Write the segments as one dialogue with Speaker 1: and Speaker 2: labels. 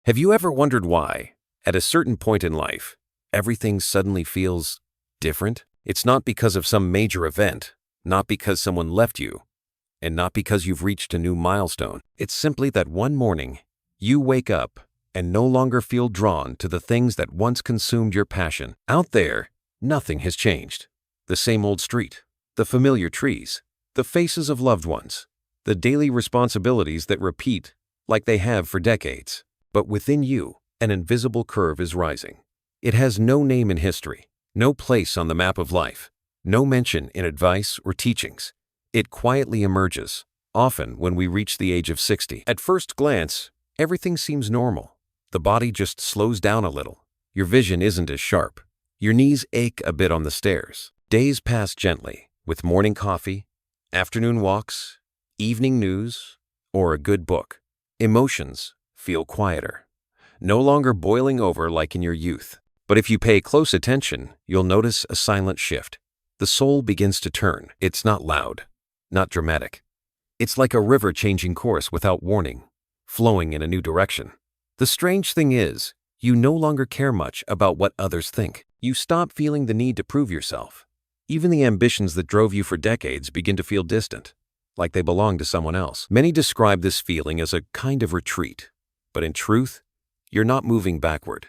Speaker 1: Have you ever wondered why, at a certain point in life, everything suddenly feels different? It's not because of some major event, not because someone left you, and not because you've reached a new milestone. It's simply that one morning, you wake up and no longer feel drawn to the things that once consumed your passion. Out there, nothing has changed. The same old street, the familiar trees, the faces of loved ones, the daily responsibilities that repeat like they have for decades. But within you, an invisible curve is rising. It has no name in history, no place on the map of life, no mention in advice or teachings. It quietly emerges, often when we reach the age of 60. At first glance, everything seems normal. The body just slows down a little. Your vision isn't as sharp. Your knees ache a bit on the stairs. Days pass gently, with morning coffee, afternoon walks, evening news, or a good book. Emotions feel quieter, no longer boiling over like in your youth. But if you pay close attention, you'll notice a silent shift. The soul begins to turn. It's not loud, not dramatic. It's like a river changing course without warning, flowing in a new direction. The strange thing is, you no longer care much about what others think. You stop feeling the need to prove yourself. Even the ambitions that drove you for decades begin to feel distant, like they belong to someone else. Many describe this feeling as a kind of retreat. But in truth, you're not moving backward.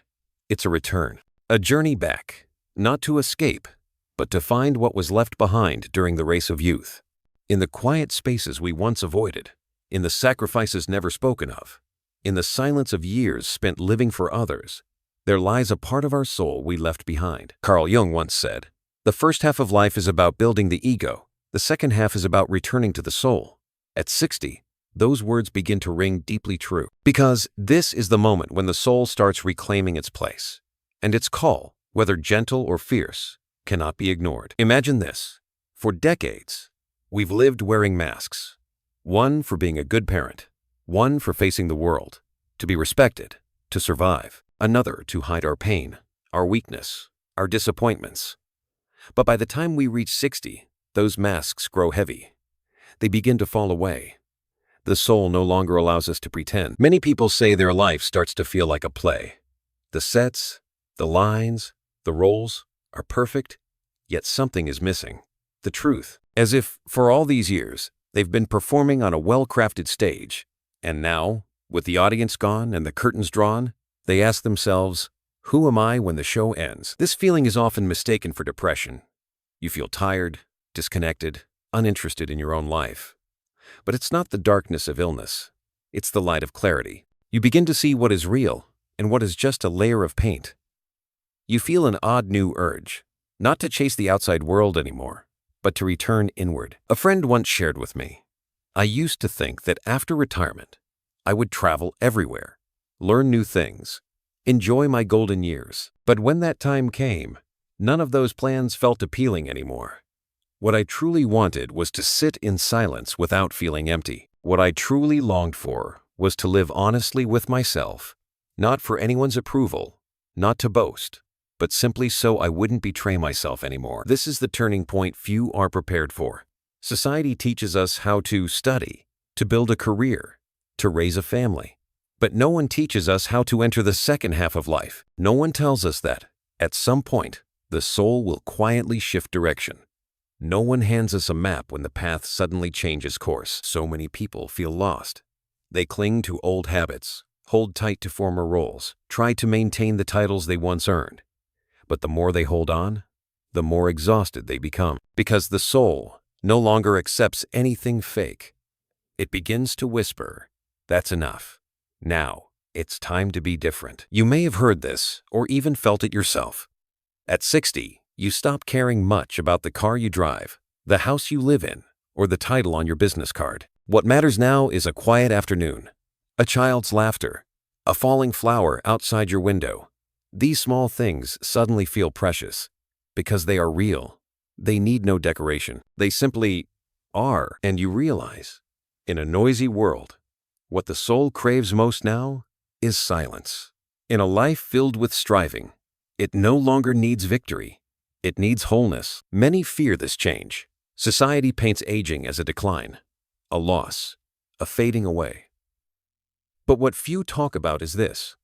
Speaker 1: It's a return, a journey back, not to escape, but to find what was left behind during the race of youth. In the quiet spaces we once avoided, in the sacrifices never spoken of, in the silence of years spent living for others, there lies a part of our soul we left behind. Carl Jung once said, "The first half of life is about building the ego. The second half is about returning to the soul." At 60, those words begin to ring deeply true. Because this is the moment when the soul starts reclaiming its place. And its call, whether gentle or fierce, cannot be ignored. Imagine this. For decades, we've lived wearing masks. One for being a good parent. One for facing the world. To be respected. To survive. Another to hide our pain, our weakness, our disappointments. But by the time we reach 60, those masks grow heavy. They begin to fall away. The soul no longer allows us to pretend. Many people say their life starts to feel like a play. The sets, the lines, the roles are perfect, yet something is missing. The truth. As if, for all these years, they've been performing on a well-crafted stage. And now, with the audience gone and the curtains drawn, they ask themselves, who am I when the show ends? This feeling is often mistaken for depression. You feel tired, disconnected, uninterested in your own life. But it's not the darkness of illness. It's the light of clarity. You begin to see what is real and what is just a layer of paint. You feel an odd new urge, not to chase the outside world anymore, but to return inward. A friend once shared with me, I used to think that after retirement, I would travel everywhere, learn new things, enjoy my golden years. But when that time came, none of those plans felt appealing anymore. What I truly wanted was to sit in silence without feeling empty. What I truly longed for was to live honestly with myself, not for anyone's approval, not to boast, but simply so I wouldn't betray myself anymore. This is the turning point few are prepared for. Society teaches us how to study, to build a career, to raise a family. But no one teaches us how to enter the second half of life. No one tells us that, at some point, the soul will quietly shift direction. No one hands us a map when the path suddenly changes course. So many people feel lost. They cling to old habits, hold tight to former roles, try to maintain the titles they once earned. But the more they hold on, the more exhausted they become. Because the soul no longer accepts anything fake. It begins to whisper, "That's enough. Now, it's time to be different." You may have heard this, or even felt it yourself. At 60, you stop caring much about the car you drive, the house you live in, or the title on your business card. What matters now is a quiet afternoon, a child's laughter, a falling flower outside your window. These small things suddenly feel precious because they are real. They need no decoration. They simply are. And you realize, in a noisy world, what the soul craves most now is silence. In a life filled with striving, it no longer needs victory. It needs wholeness. Many fear this change. Society paints aging as a decline, a loss, a fading away. But what few talk about is this.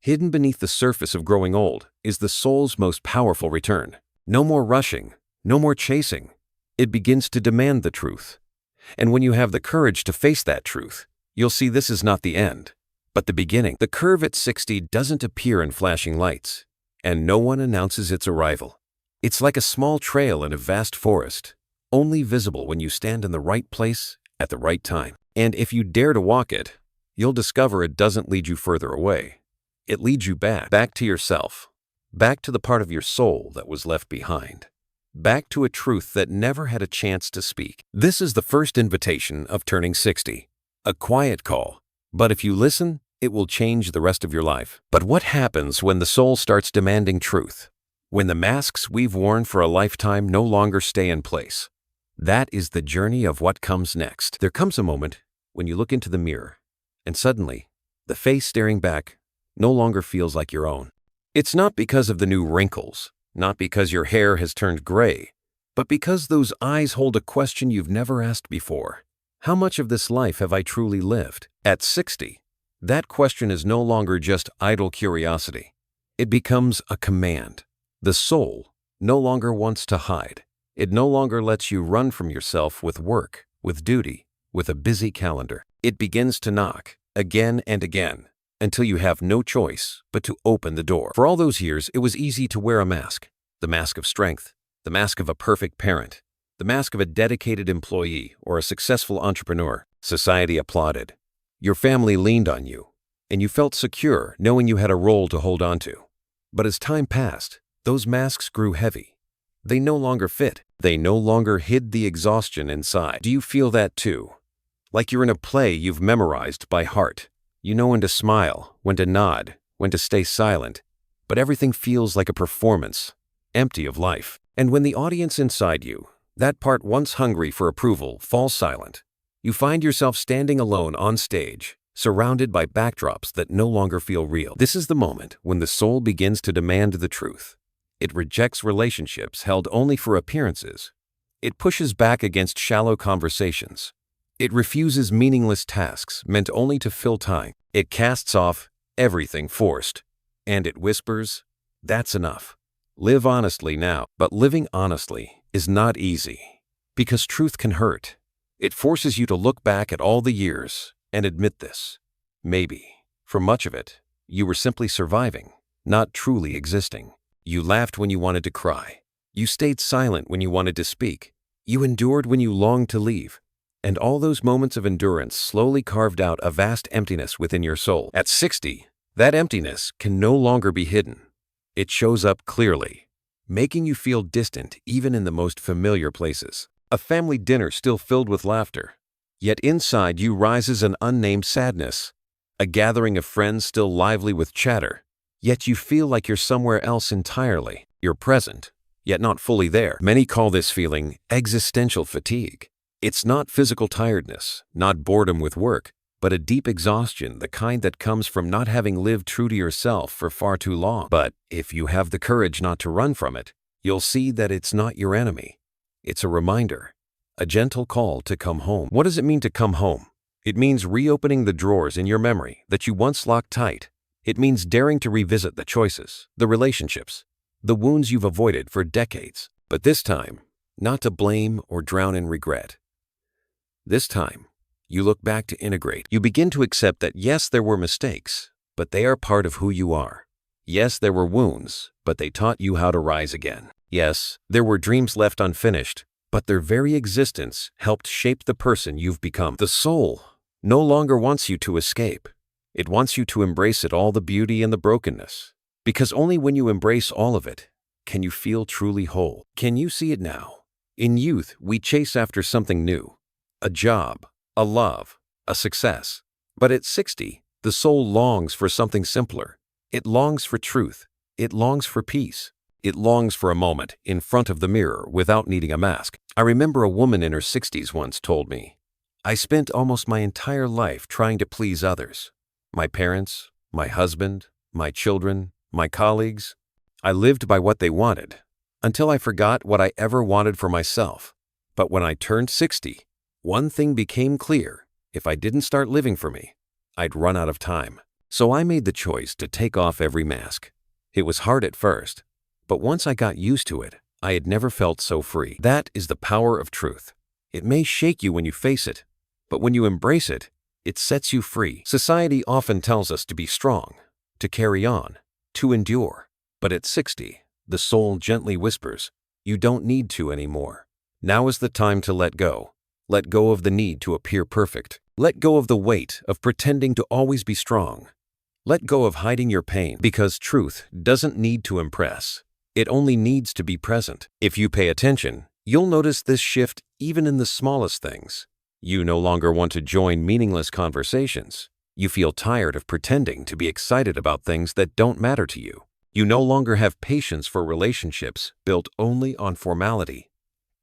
Speaker 1: Hidden beneath the surface of growing old is the soul's most powerful return. No more rushing, no more chasing. It begins to demand the truth. And when you have the courage to face that truth, you'll see this is not the end, but the beginning. The curve at 60 doesn't appear in flashing lights, and no one announces its arrival. It's like a small trail in a vast forest, only visible when you stand in the right place at the right time. And if you dare to walk it, you'll discover it doesn't lead you further away. It leads you back to yourself, back to the part of your soul that was left behind, back to a truth that never had a chance to speak. This is the first invitation of turning 60, a quiet call, but if you listen, it will change the rest of your life. But what happens when the soul starts demanding truth? When the masks we've worn for a lifetime no longer stay in place? That is the journey of what comes next. There comes a moment when you look into the mirror, and suddenly, the face staring back no longer feels like your own. It's not because of the new wrinkles, not because your hair has turned gray, but because those eyes hold a question you've never asked before. How much of this life have I truly lived? At 60, that question is no longer just idle curiosity. It becomes a command. The soul no longer wants to hide. It no longer lets you run from yourself with work, with duty, with a busy calendar. It begins to knock, again and again, until you have no choice but to open the door. For all those years, it was easy to wear a mask. The mask of strength, the mask of a perfect parent, the mask of a dedicated employee or a successful entrepreneur. Society applauded. Your family leaned on you, and you felt secure knowing you had a role to hold on to. But as time passed, those masks grew heavy. They no longer fit. They no longer hid the exhaustion inside. Do you feel that too? Like you're in a play you've memorized by heart. You know when to smile, when to nod, when to stay silent, but everything feels like a performance, empty of life. And when the audience inside you, that part once hungry for approval, falls silent, you find yourself standing alone on stage, surrounded by backdrops that no longer feel real. This is the moment when the soul begins to demand the truth. It rejects relationships held only for appearances. It pushes back against shallow conversations. It refuses meaningless tasks meant only to fill time. It casts off everything forced. And it whispers, "That's enough. Live honestly now." But living honestly is not easy, because truth can hurt. It forces you to look back at all the years and admit this. Maybe, for much of it, you were simply surviving, not truly existing. You laughed when you wanted to cry. You stayed silent when you wanted to speak. You endured when you longed to leave. And all those moments of endurance slowly carved out a vast emptiness within your soul. At 60, that emptiness can no longer be hidden. It shows up clearly, making you feel distant even in the most familiar places. A family dinner still filled with laughter, yet inside you rises an unnamed sadness. A gathering of friends still lively with chatter, yet you feel like you're somewhere else entirely. You're present, yet not fully there. Many call this feeling existential fatigue. It's not physical tiredness, not boredom with work, but a deep exhaustion, the kind that comes from not having lived true to yourself for far too long. But if you have the courage not to run from it, you'll see that it's not your enemy. It's a reminder, a gentle call to come home. What does it mean to come home? It means reopening the drawers in your memory that you once locked tight. It means daring to revisit the choices, the relationships, the wounds you've avoided for decades. But this time, not to blame or drown in regret. This time, you look back to integrate. You begin to accept that yes, there were mistakes, but they are part of who you are. Yes, there were wounds, but they taught you how to rise again. Yes, there were dreams left unfinished, but their very existence helped shape the person you've become. The soul no longer wants you to escape. It wants you to embrace it, all the beauty and the brokenness. Because only when you embrace all of it can you feel truly whole. Can you see it now? In youth, we chase after something new. A job, a love, a success. But at 60, the soul longs for something simpler. It longs for truth. It longs for peace. It longs for a moment in front of the mirror without needing a mask. I remember a woman in her 60s once told me, "I spent almost my entire life trying to please others. My parents, my husband, my children, my colleagues. I lived by what they wanted until I forgot what I ever wanted for myself. But when I turned 60, one thing became clear. If I didn't start living for me, I'd run out of time." So I made the choice to take off every mask. It was hard at first, but once I got used to it, I had never felt so free. That is the power of truth. It may shake you when you face it, but when you embrace it, it sets you free. Society often tells us to be strong, to carry on, to endure. But at 60, the soul gently whispers, you don't need to anymore. Now is the time to let go. Let go of the need to appear perfect. Let go of the weight of pretending to always be strong. Let go of hiding your pain, because truth doesn't need to impress. It only needs to be present. If you pay attention, you'll notice this shift even in the smallest things. You no longer want to join meaningless conversations. You feel tired of pretending to be excited about things that don't matter to you. You no longer have patience for relationships built only on formality.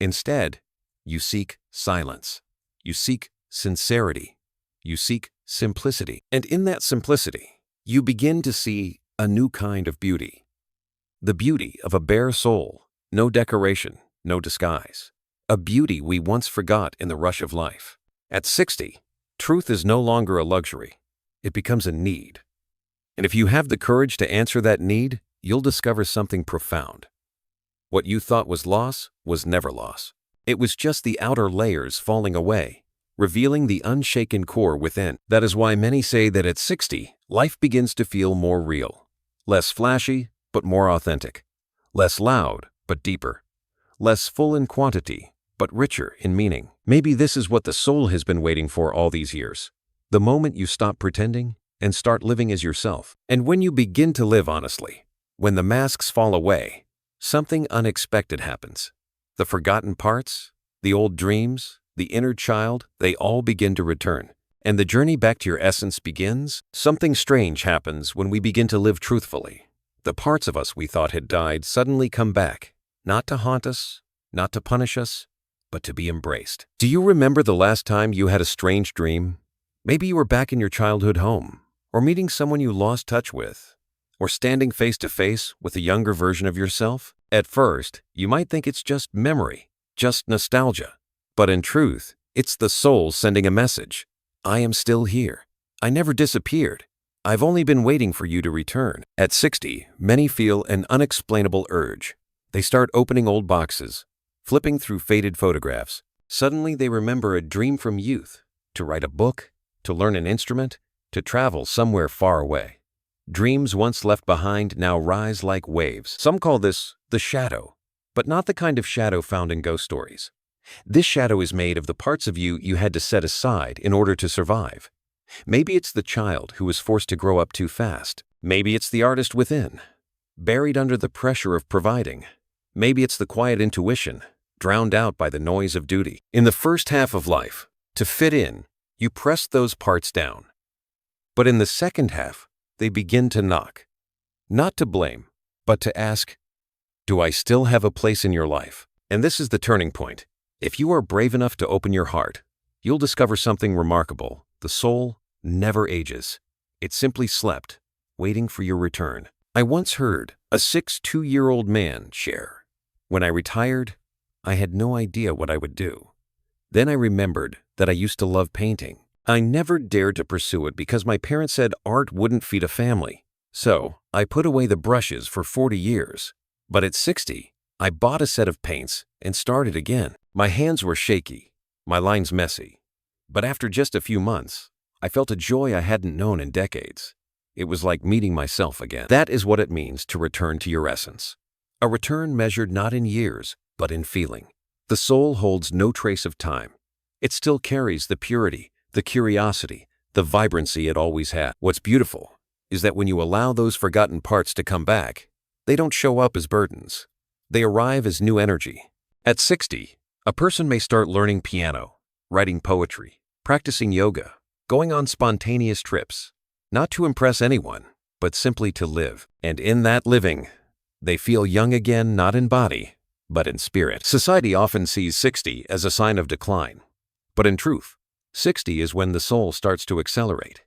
Speaker 1: Instead, you seek silence. You seek sincerity. You seek simplicity. And in that simplicity, you begin to see a new kind of beauty. The beauty of a bare soul, no decoration, no disguise. A beauty we once forgot in the rush of life. At 60, truth is no longer a luxury. It becomes a need. And if you have the courage to answer that need, you'll discover something profound. What you thought was loss was never loss. It was just the outer layers falling away, revealing the unshaken core within. That is why many say that at 60, life begins to feel more real. Less flashy, but more authentic. Less loud, but deeper. Less full in quantity, but richer in meaning. Maybe this is what the soul has been waiting for all these years. The moment you stop pretending and start living as yourself. And when you begin to live honestly, when the masks fall away, something unexpected happens. The forgotten parts, the old dreams, the inner child, they all begin to return. And the journey back to your essence begins. Something strange happens when we begin to live truthfully. The parts of us we thought had died suddenly come back, not to haunt us, not to punish us, but to be embraced. Do you remember the last time you had a strange dream? Maybe you were back in your childhood home, or meeting someone you lost touch with, or standing face to face with a younger version of yourself. At first, you might think it's just memory, just nostalgia. But in truth, it's the soul sending a message. I am still here. I never disappeared. I've only been waiting for you to return. At 60, many feel an unexplainable urge. They start opening old boxes, flipping through faded photographs. Suddenly they remember a dream from youth, to write a book, to learn an instrument, to travel somewhere far away. Dreams once left behind now rise like waves. Some call this the shadow, but not the kind of shadow found in ghost stories. This shadow is made of the parts of you you had to set aside in order to survive. Maybe it's the child who was forced to grow up too fast. Maybe it's the artist within, buried under the pressure of providing. Maybe it's the quiet intuition, drowned out by the noise of duty. In the first half of life, to fit in, you press those parts down. But in the second half, they begin to knock. Not to blame, but to ask, do I still have a place in your life? And this is the turning point. If you are brave enough to open your heart, you'll discover something remarkable. The soul never ages. It simply slept, waiting for your return. I once heard a 62-year-old man share, when I retired, I had no idea what I would do. Then I remembered that I used to love painting. I never dared to pursue it because my parents said art wouldn't feed a family. So I put away the brushes for 40 years. But at 60, I bought a set of paints and started again. My hands were shaky, my lines messy. But after just a few months, I felt a joy I hadn't known in decades. It was like meeting myself again. That is what it means to return to your essence. A return measured not in years, but in feeling. The soul holds no trace of time. It still carries the purity, the curiosity, the vibrancy it always had. What's beautiful is that when you allow those forgotten parts to come back, they don't show up as burdens. They arrive as new energy. At 60, a person may start learning piano, writing poetry, practicing yoga, going on spontaneous trips, not to impress anyone, but simply to live. And in that living, they feel young again, not in body, but in spirit. Society often sees 60 as a sign of decline. But in truth, 60 is when the soul starts to accelerate.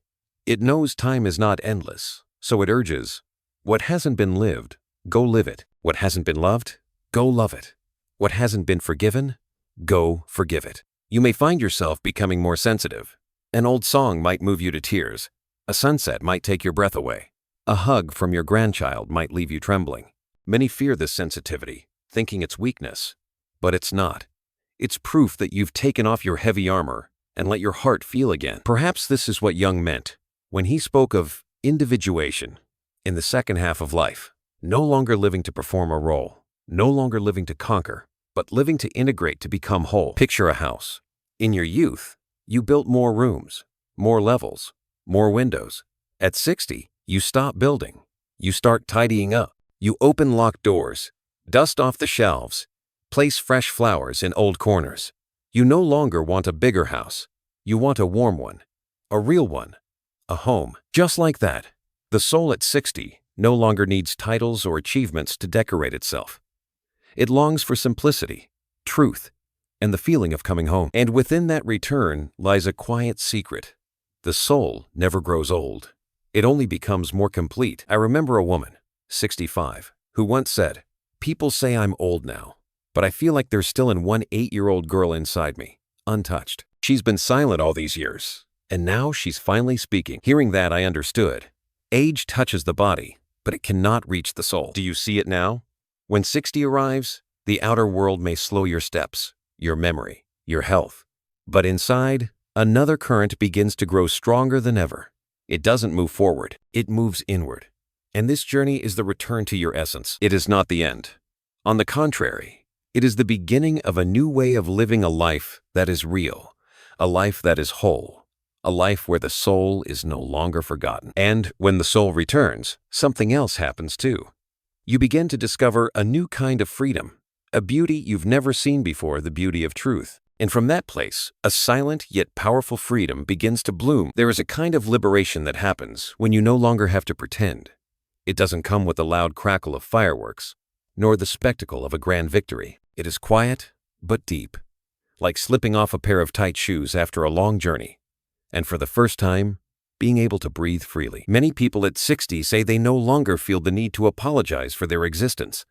Speaker 1: It knows time is not endless, so it urges, what hasn't been lived, go live it. What hasn't been loved, go love it. What hasn't been forgiven, go forgive it. You may find yourself becoming more sensitive. An old song might move you to tears. A sunset might take your breath away. A hug from your grandchild might leave you trembling. Many fear this sensitivity, thinking it's weakness. But it's not. It's proof that you've taken off your heavy armor and let your heart feel again. Perhaps this is what Jung meant when he spoke of individuation in the second half of life. No longer living to perform a role, no longer living to conquer, but living to integrate to become whole. Picture a house. In your youth, you built more rooms, more levels, more windows. At 60, you stop building. You start tidying up. You open locked doors, dust off the shelves, place fresh flowers in old corners. You no longer want a bigger house. You want a warm one, a real one, a home. Just like that, the soul at 60 no longer needs titles or achievements to decorate itself. It longs for simplicity, truth, and the feeling of coming home. And within that return lies a quiet secret. The soul never grows old. It only becomes more complete. I remember a woman, 65, who once said, "People say I'm old now, but I feel like there's still one 8-year-old girl inside me, untouched." She's been silent all these years, and now she's finally speaking. Hearing that, I understood. Age touches the body, but it cannot reach the soul. Do you see it now? When 60 arrives, the outer world may slow your steps, your memory, your health. But inside, another current begins to grow stronger than ever. It doesn't move forward, it moves inward. And this journey is the return to your essence. It is not the end. On the contrary, it is the beginning of a new way of living a life that is real, a life that is whole, a life where the soul is no longer forgotten. And when the soul returns, something else happens too. You begin to discover a new kind of freedom, a beauty you've never seen before, the beauty of truth. And from that place, a silent yet powerful freedom begins to bloom. There is a kind of liberation that happens when you no longer have to pretend. It doesn't come with the loud crackle of fireworks, nor the spectacle of a grand victory. It is quiet, but deep, like slipping off a pair of tight shoes after a long journey, and for the first time, being able to breathe freely. Many people at 60 say they no longer feel the need to apologize for their existence.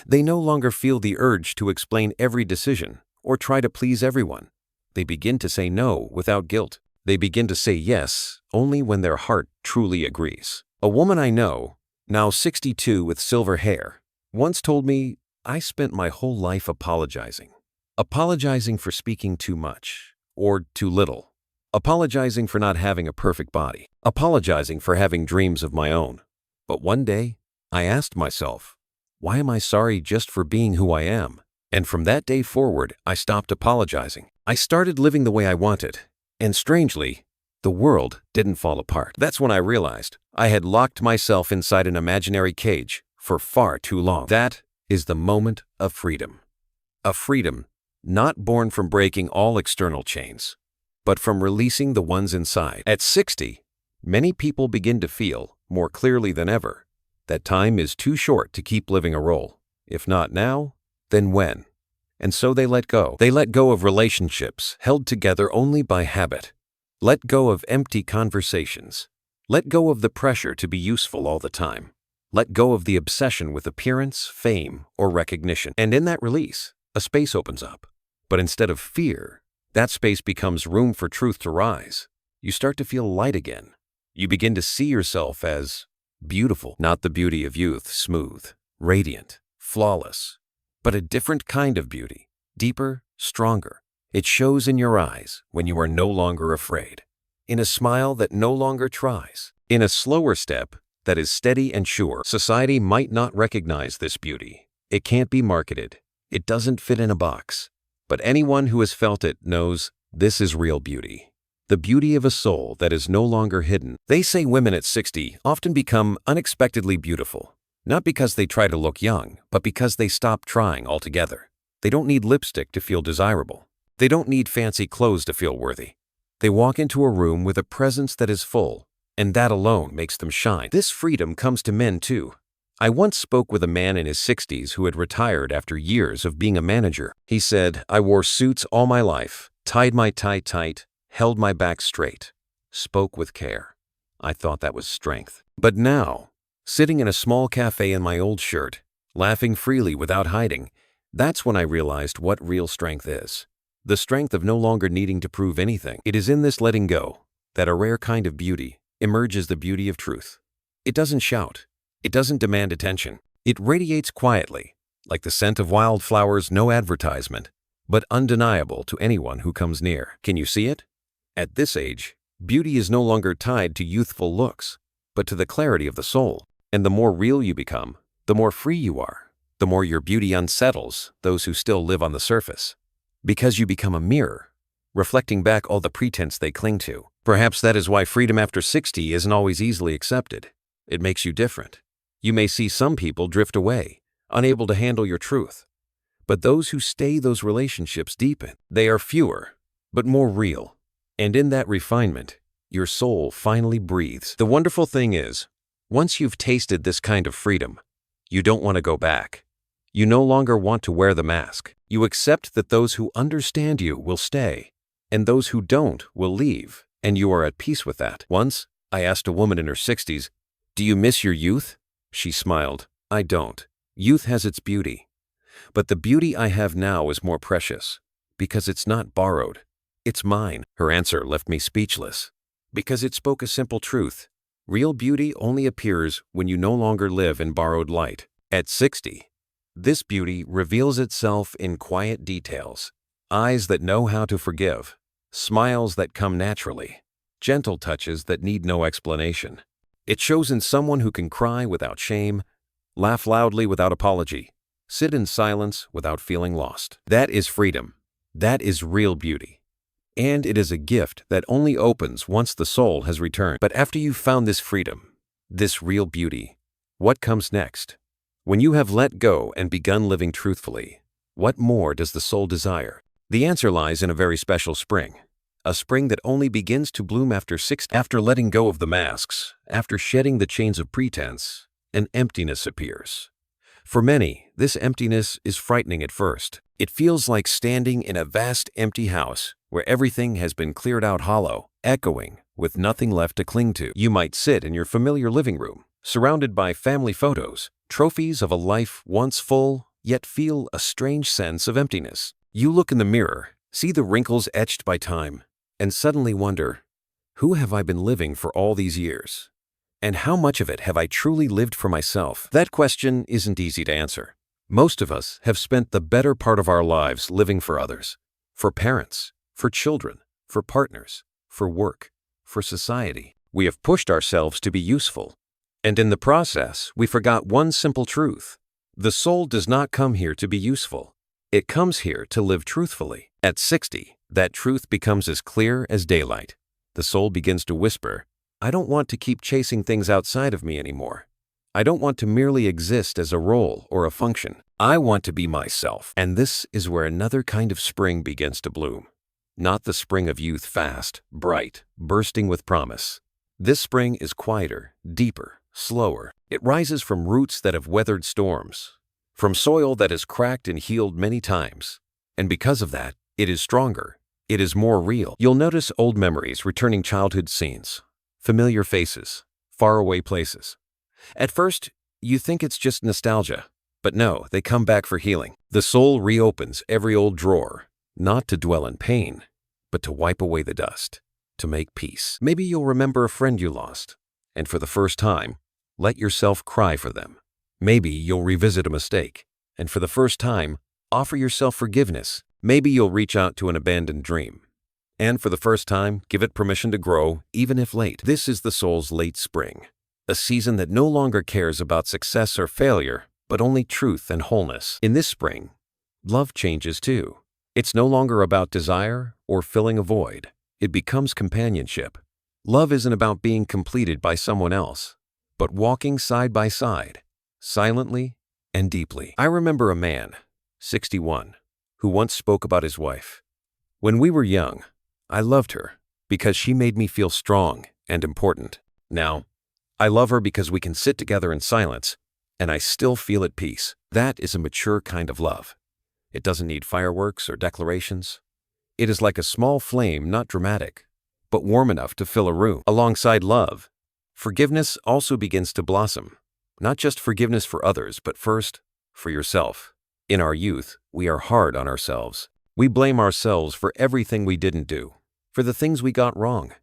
Speaker 1: They no longer feel the urge to explain every decision or try to please everyone. They begin to say no without guilt. They begin to say yes only when their heart truly agrees. A woman I know, now 62 with silver hair, once told me, "I spent my whole life apologizing. Apologizing for speaking too much or too little. Apologizing for not having a perfect body. Apologizing for having dreams of my own. But one day, I asked myself, why am I sorry just for being who I am? And from that day forward, I stopped apologizing. I started living the way I wanted. And strangely, the world didn't fall apart. That's when I realized I had locked myself inside an imaginary cage for far too long. That is the moment of freedom. A freedom not born from breaking all external chains, but from releasing the ones inside. At 60, many people begin to feel, more clearly than ever, that time is too short to keep living a role. If not now, then when? And so they let go. They let go of relationships held together only by habit. Let go of empty conversations. Let go of the pressure to be useful all the time. Let go of the obsession with appearance, fame, or recognition. And in that release, a space opens up. But instead of fear, that space becomes room for truth to rise. You start to feel light again. You begin to see yourself as beautiful, not the beauty of youth, smooth, radiant, flawless, but a different kind of beauty, deeper, stronger. It shows in your eyes when you are no longer afraid, in a smile that no longer tries, in a slower step that is steady and sure. Society might not recognize this beauty. It can't be marketed. It doesn't fit in a box. But anyone who has felt it knows this is real beauty. The beauty of a soul that is no longer hidden. They say women at 60 often become unexpectedly beautiful, not because they try to look young, but because they stop trying altogether. They don't need lipstick to feel desirable. They don't need fancy clothes to feel worthy. They walk into a room with a presence that is full, and that alone makes them shine. This freedom comes to men too. I once spoke with a man in his 60s who had retired after years of being a manager. He said, "I wore suits all my life, tied my tie tight, held my back straight, spoke with care. I thought that was strength. But now, sitting in a small cafe in my old shirt, laughing freely without hiding, that's when I realized what real strength is. The strength of no longer needing to prove anything. It is in this letting go that a rare kind of beauty emerges the beauty of truth. It doesn't shout. It doesn't demand attention. It radiates quietly, like the scent of wildflowers, no advertisement, but undeniable to anyone who comes near. Can you see it? At this age, beauty is no longer tied to youthful looks, but to the clarity of the soul. And the more real you become, the more free you are, the more your beauty unsettles those who still live on the surface. Because you become a mirror, reflecting back all the pretense they cling to. Perhaps that is why freedom after 60 isn't always easily accepted. It makes you different. You may see some people drift away, unable to handle your truth. But those who stay, those relationships deepen. They are fewer, but more real. And in that refinement, your soul finally breathes. The wonderful thing is, once you've tasted this kind of freedom, you don't want to go back. You no longer want to wear the mask. You accept that those who understand you will stay, and those who don't will leave, and you are at peace with that. Once, I asked a woman in her 60s, "Do you miss your youth?" She smiled. "I don't. Youth has its beauty. But the beauty I have now is more precious, because it's not borrowed. It's mine." Her answer left me speechless, because it spoke a simple truth. Real beauty only appears when you no longer live in borrowed light. At 60, this beauty reveals itself in quiet details. Eyes that know how to forgive, smiles that come naturally, gentle touches that need no explanation. It shows in someone who can cry without shame, laugh loudly without apology, sit in silence without feeling lost. That is freedom. That is real beauty. And it is a gift that only opens once the soul has returned. But after you've found this freedom, this real beauty, what comes next? When you have let go and begun living truthfully, what more does the soul desire? The answer lies in a very special spring. A spring that only begins to bloom after 60. After letting go of the masks, after shedding the chains of pretense, an emptiness appears. For many, this emptiness is frightening at first. It feels like standing in a vast empty house where everything has been cleared out, hollow, echoing, with nothing left to cling to. You might sit in your familiar living room, surrounded by family photos, trophies of a life once full, yet feel a strange sense of emptiness. You look in the mirror, see the wrinkles etched by time, and suddenly wonder, who have I been living for all these years? And how much of it have I truly lived for myself? That question isn't easy to answer. Most of us have spent the better part of our lives living for others, for parents, for children, for partners, for work, for society. We have pushed ourselves to be useful, and in the process, we forgot one simple truth. The soul does not come here to be useful. It comes here to live truthfully. At 60, that truth becomes as clear as daylight. The soul begins to whisper, "I don't want to keep chasing things outside of me anymore. I don't want to merely exist as a role or a function. I want to be myself." And this is where another kind of spring begins to bloom. Not the spring of youth, fast, bright, bursting with promise. This spring is quieter, deeper, slower. It rises from roots that have weathered storms, from soil that has cracked and healed many times. And because of that, it is stronger. It is more real. You'll notice old memories returning, childhood scenes, familiar faces, faraway places. At first, you think it's just nostalgia, but no, they come back for healing. The soul reopens every old drawer, not to dwell in pain, but to wipe away the dust, to make peace. Maybe you'll remember a friend you lost, and for the first time, let yourself cry for them. Maybe you'll revisit a mistake, and for the first time, offer yourself forgiveness. Maybe you'll reach out to an abandoned dream, and for the first time, give it permission to grow, even if late. This is the soul's late spring, a season that no longer cares about success or failure, but only truth and wholeness. In this spring, love changes too. It's no longer about desire or filling a void. It becomes companionship. Love isn't about being completed by someone else, but walking side by side, silently and deeply. I remember a man, 61, who once spoke about his wife. "When we were young, I loved her because she made me feel strong and important. Now, I love her because we can sit together in silence, and I still feel at peace." That is a mature kind of love. It doesn't need fireworks or declarations. It is like a small flame, not dramatic, but warm enough to fill a room. Alongside love, forgiveness also begins to blossom. Not just forgiveness for others, but first, for yourself. In our youth, we are hard on ourselves. We blame ourselves for everything we didn't do, for the things we got wrong.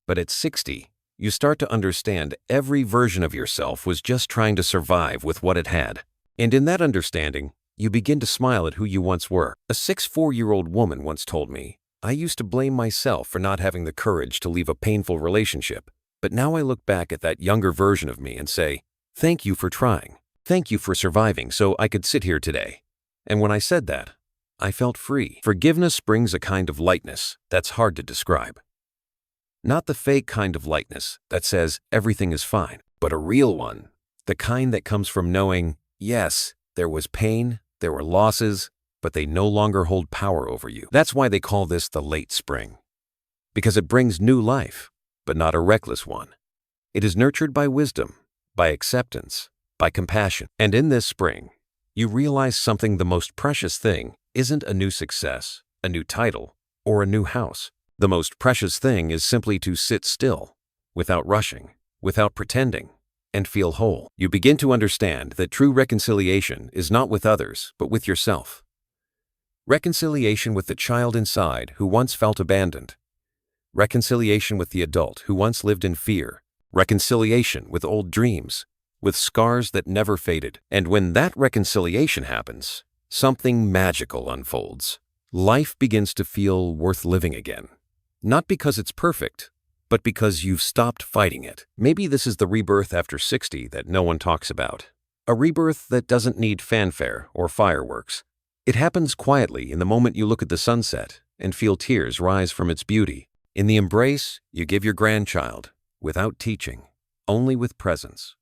Speaker 1: But at 60, You start to understand every version of yourself was just trying to survive with what it had. And in that understanding, you begin to smile at who you once were. A 64-year-old woman once told me, "I used to blame myself for not having the courage to leave a painful relationship, but now I look back at that younger version of me and say, thank you for trying. Thank you for surviving so I could sit here today." And when I said that, I felt free. Forgiveness brings a kind of lightness that's hard to describe. Not the fake kind of lightness that says everything is fine, but a real one. The kind that comes from knowing, yes, there was pain, there were losses, but they no longer hold power over you. That's why they call this the late spring. Because it brings new life, but not a reckless one. It is nurtured by wisdom, by acceptance, by compassion. And in this spring, you realize something: the most precious thing isn't a new success, a new title, or a new house. The most precious thing is simply to sit still, without rushing, without pretending, and feel whole. You begin to understand that true reconciliation is not with others, but with yourself. Reconciliation with the child inside who once felt abandoned. Reconciliation with the adult who once lived in fear. Reconciliation with old dreams, with scars that never faded. And when that reconciliation happens, something magical unfolds. Life begins to feel worth living again. Not because it's perfect, but because you've stopped fighting it. Maybe this is the rebirth after 60 that no one talks about. A rebirth that doesn't need fanfare or fireworks. It happens quietly in the moment you look at the sunset and feel tears rise from its beauty. In the embrace you give your grandchild, without teaching, only with presence.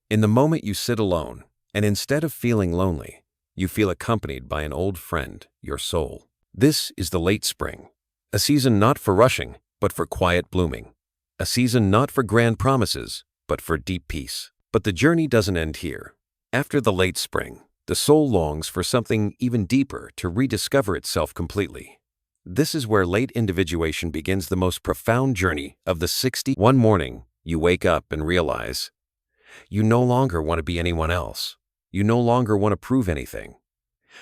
Speaker 1: In the moment you sit alone, and instead of feeling lonely, you feel accompanied by an old friend, your soul. This is the late spring. A season not for rushing, but for quiet blooming. A season not for grand promises, but for deep peace. But the journey doesn't end here. After the late spring, the soul longs for something even deeper, to rediscover itself completely. This is where late individuation begins, the most profound journey of the 60. One morning, you wake up and realize you no longer want to be anyone else. You no longer want to prove anything.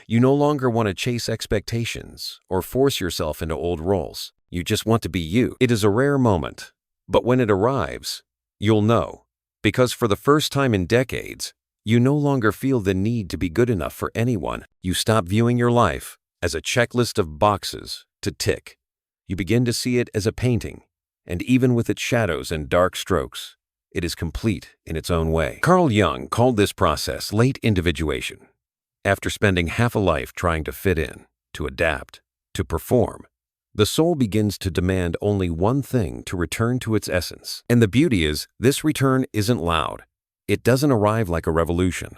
Speaker 1: You no longer want to chase expectations or force yourself into old roles. You just want to be you. It is a rare moment, but when it arrives, you'll know. Because for the first time in decades, you no longer feel the need to be good enough for anyone. You stop viewing your life as a checklist of boxes to tick. You begin to see it as a painting, and even with its shadows and dark strokes, it is complete in its own way. Carl Jung called this process late individuation. After spending half a life trying to fit in, to adapt, to perform, the soul begins to demand only one thing: to return to its essence. And the beauty is, this return isn't loud. It doesn't arrive like a revolution.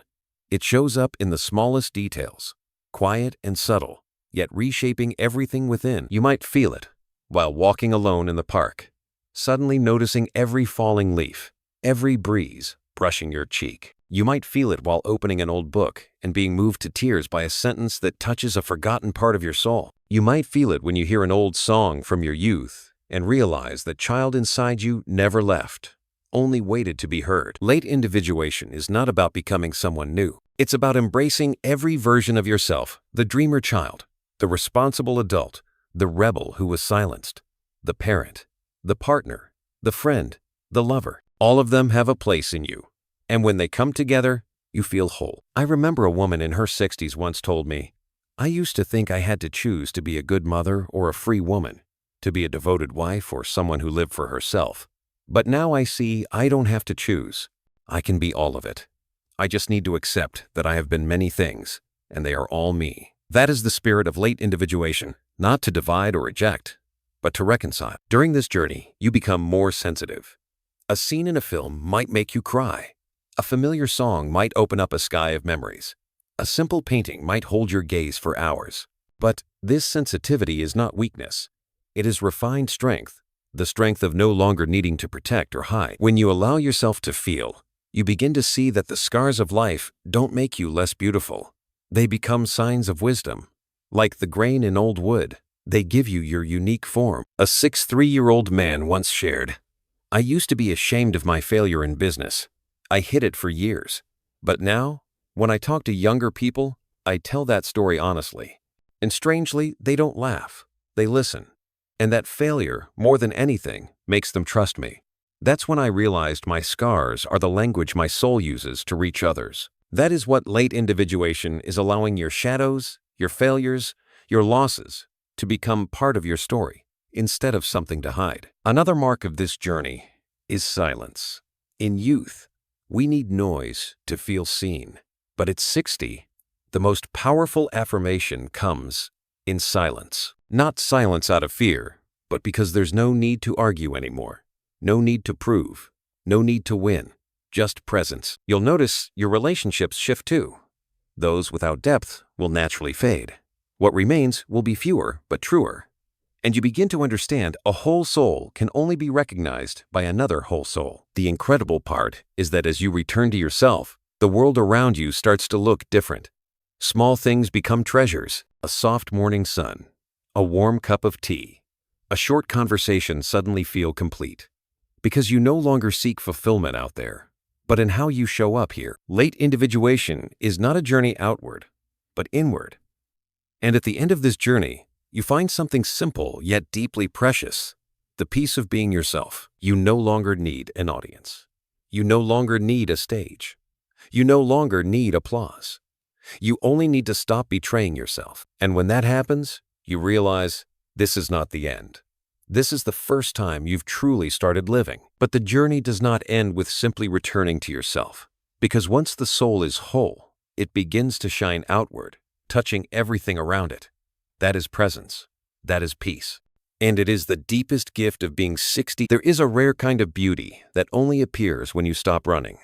Speaker 1: It shows up in the smallest details, quiet and subtle, yet reshaping everything within. You might feel it while walking alone in the park, suddenly noticing every falling leaf, every breeze brushing your cheek. You might feel it while opening an old book and being moved to tears by a sentence that touches a forgotten part of your soul. You might feel it when you hear an old song from your youth and realize the child inside you never left, only waited to be heard. Late individuation is not about becoming someone new. It's about embracing every version of yourself: the dreamer child, the responsible adult, the rebel who was silenced, the parent, the partner, the friend, the lover. All of them have a place in you. And when they come together, you feel whole. I remember a woman in her 60s once told me, "I used to think I had to choose to be a good mother or a free woman, to be a devoted wife or someone who lived for herself. But now I see I don't have to choose. I can be all of it. I just need to accept that I have been many things, and they are all me." That is the spirit of late individuation, not to divide or reject, but to reconcile. During this journey, you become more sensitive. A scene in a film might make you cry. A familiar song might open up a sky of memories. A simple painting might hold your gaze for hours. But this sensitivity is not weakness. It is refined strength, the strength of no longer needing to protect or hide. When you allow yourself to feel, you begin to see that the scars of life don't make you less beautiful. They become signs of wisdom. Like the grain in old wood, they give you your unique form. A 63-year-old man once shared, "I used to be ashamed of my failure in business. I hid it for years. But now, when I talk to younger people, I tell that story honestly. And strangely, they don't laugh. They listen. And that failure, more than anything, makes them trust me. That's when I realized my scars are the language my soul uses to reach others. That is what late individuation is, allowing your shadows, your failures, your losses to become part of your story instead of something to hide. Another mark of this journey is silence. In youth, we need noise to feel seen. But at 60, the most powerful affirmation comes in silence. Not silence out of fear, but because there's no need to argue anymore. No need to prove. No need to win. Just presence. You'll notice your relationships shift too. Those without depth will naturally fade. What remains will be fewer but truer. And you begin to understand a whole soul can only be recognized by another whole soul. The incredible part is that as you return to yourself, the world around you starts to look different. Small things become treasures. A soft morning sun, a warm cup of tea, a short conversation suddenly feel complete. Because you no longer seek fulfillment out there, but in how you show up here. Late individuation is not a journey outward, but inward. And at the end of this journey, you find something simple yet deeply precious, the peace of being yourself. You no longer need an audience. You no longer need a stage. You no longer need applause. You only need to stop betraying yourself. And when that happens, you realize this is not the end. This is the first time you've truly started living. But the journey does not end with simply returning to yourself. Because once the soul is whole, it begins to shine outward, touching everything around it. That is presence. That is peace. And it is the deepest gift of being 60. There is a rare kind of beauty that only appears when you stop running.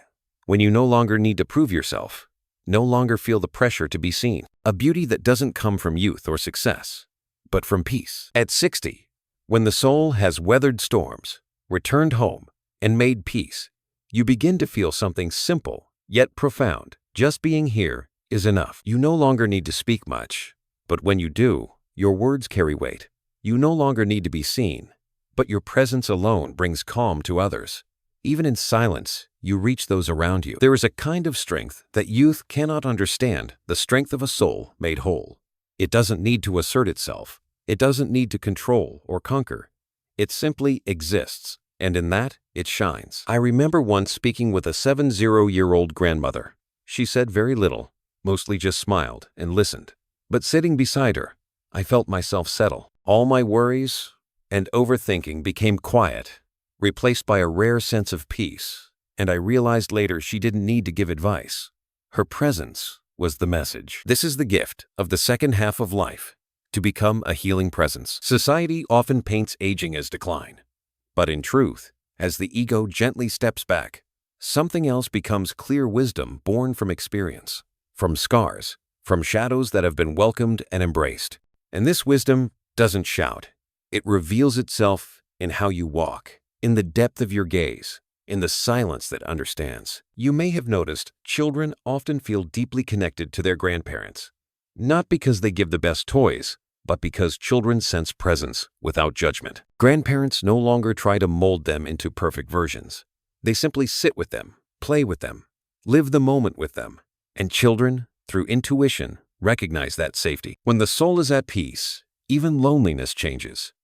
Speaker 1: When you no longer need to prove yourself. No longer feel the pressure to be seen. A beauty that doesn't come from youth or success, but from peace. At 60, when the soul has weathered storms, returned home, and made peace, you begin to feel something simple, yet profound. Just being here is enough. You no longer need to speak much, but when you do, your words carry weight. You no longer need to be seen, but your presence alone brings calm to others. Even in silence, you reach those around you. There is a kind of strength that youth cannot understand, the strength of a soul made whole. It doesn't need to assert itself. It doesn't need to control or conquer. It simply exists, and in that, it shines. I remember once speaking with a 70-year-old grandmother. She said very little, mostly just smiled and listened. But sitting beside her, I felt myself settle. All my worries and overthinking became quiet, replaced by a rare sense of peace, and I realized later she didn't need to give advice. Her presence was the message. This is the gift of the second half of life, to become a healing presence. Society often paints aging as decline, but in truth, as the ego gently steps back, something else becomes clear wisdom born from experience, from scars, from shadows that have been welcomed and embraced. And this wisdom doesn't shout. It reveals itself in how you walk, in the depth of your gaze, in the silence that understands. You may have noticed children often feel deeply connected to their grandparents, not because they give the best toys, but because children sense presence without judgment. Grandparents no longer try to mold them into perfect versions. They simply sit with them, play with them, live the moment with them. And children, through intuition, recognize that safety. When the soul is at peace, even loneliness changes.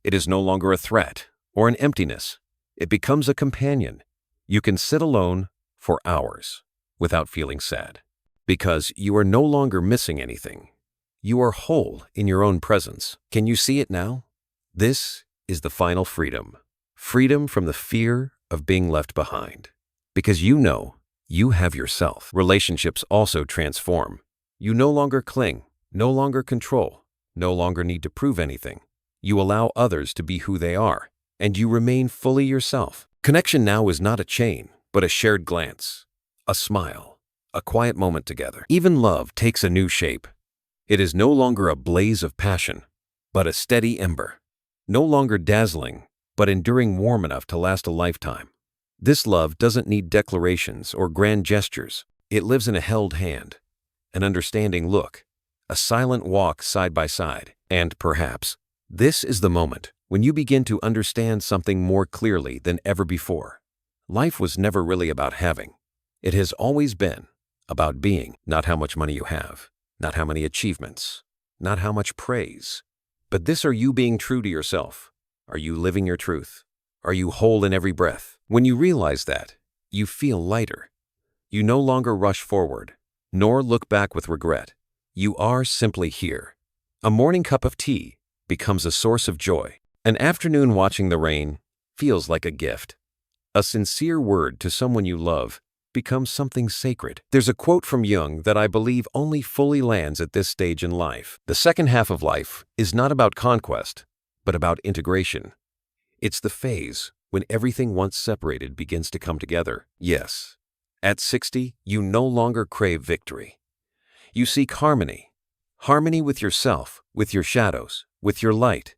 Speaker 1: It is no longer a threat or an emptiness. It becomes a companion. You can sit alone for hours without feeling sad, because you are no longer missing anything. You are whole in your own presence. Can you see it now? This is the final freedom. Freedom from the fear of being left behind. Because you know you have yourself. Relationships also transform. You no longer cling, no longer control, no longer need to prove anything. You allow others to be who they are, and you remain fully yourself. Connection now is not a chain, but a shared glance, a smile, a quiet moment together. Even love takes a new shape. It is no longer a blaze of passion, but a steady ember. No longer dazzling, but enduring warm enough to last a lifetime. This love doesn't need declarations or grand gestures. It lives in a held hand, an understanding look, a silent walk side by side. And perhaps, this is the moment when you begin to understand something more clearly than ever before. Life was never really about having. It has always been about being. Not how much money you have, not how many achievements, not how much praise. But this: are you being true to yourself? Are you living your truth? Are you whole in every breath? When you realize that, you feel lighter. You no longer rush forward, nor look back with regret. You are simply here. A morning cup of tea becomes a source of joy. An afternoon watching the rain feels like a gift. A sincere word to someone you love becomes something sacred. There's a quote from Jung that I believe only fully lands at this stage in life. The second half of life is not about conquest, but about integration. It's the phase when everything once separated begins to come together. Yes, at 60, you no longer crave victory. You seek harmony. Harmony with yourself, with your shadows, with your light,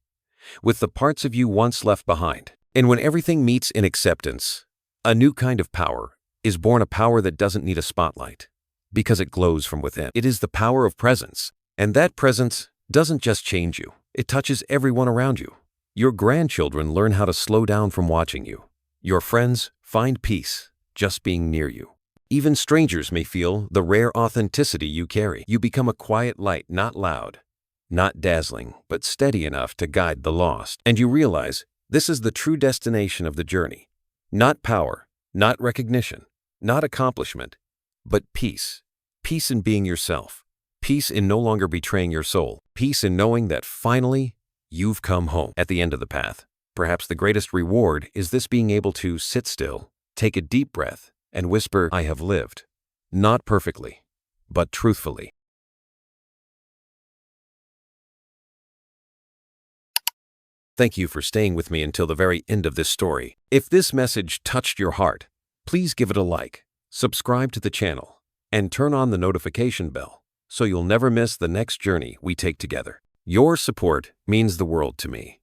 Speaker 1: with the parts of you once left behind. And when everything meets in acceptance, a new kind of power is born, a power that doesn't need a spotlight, because it glows from within. It is the power of presence, and that presence doesn't just change you, it touches everyone around you. Your grandchildren learn how to slow down from watching you. Your friends find peace just being near you. Even strangers may feel the rare authenticity you carry. You become a quiet light, not loud, not dazzling, but steady enough to guide the lost. And you realize this is the true destination of the journey. Not power, not recognition, not accomplishment, but peace. Peace in being yourself. Peace in no longer betraying your soul. Peace in knowing that finally you've come home. At the end of the path, perhaps the greatest reward is this: being able to sit still, take a deep breath, and whisper, I have lived. Not perfectly, but truthfully. Thank you for staying with me until the very end of this story. If this message touched your heart, please give it a like, subscribe to the channel, and turn on the notification bell so you'll never miss the next journey we take together. Your support means the world to me.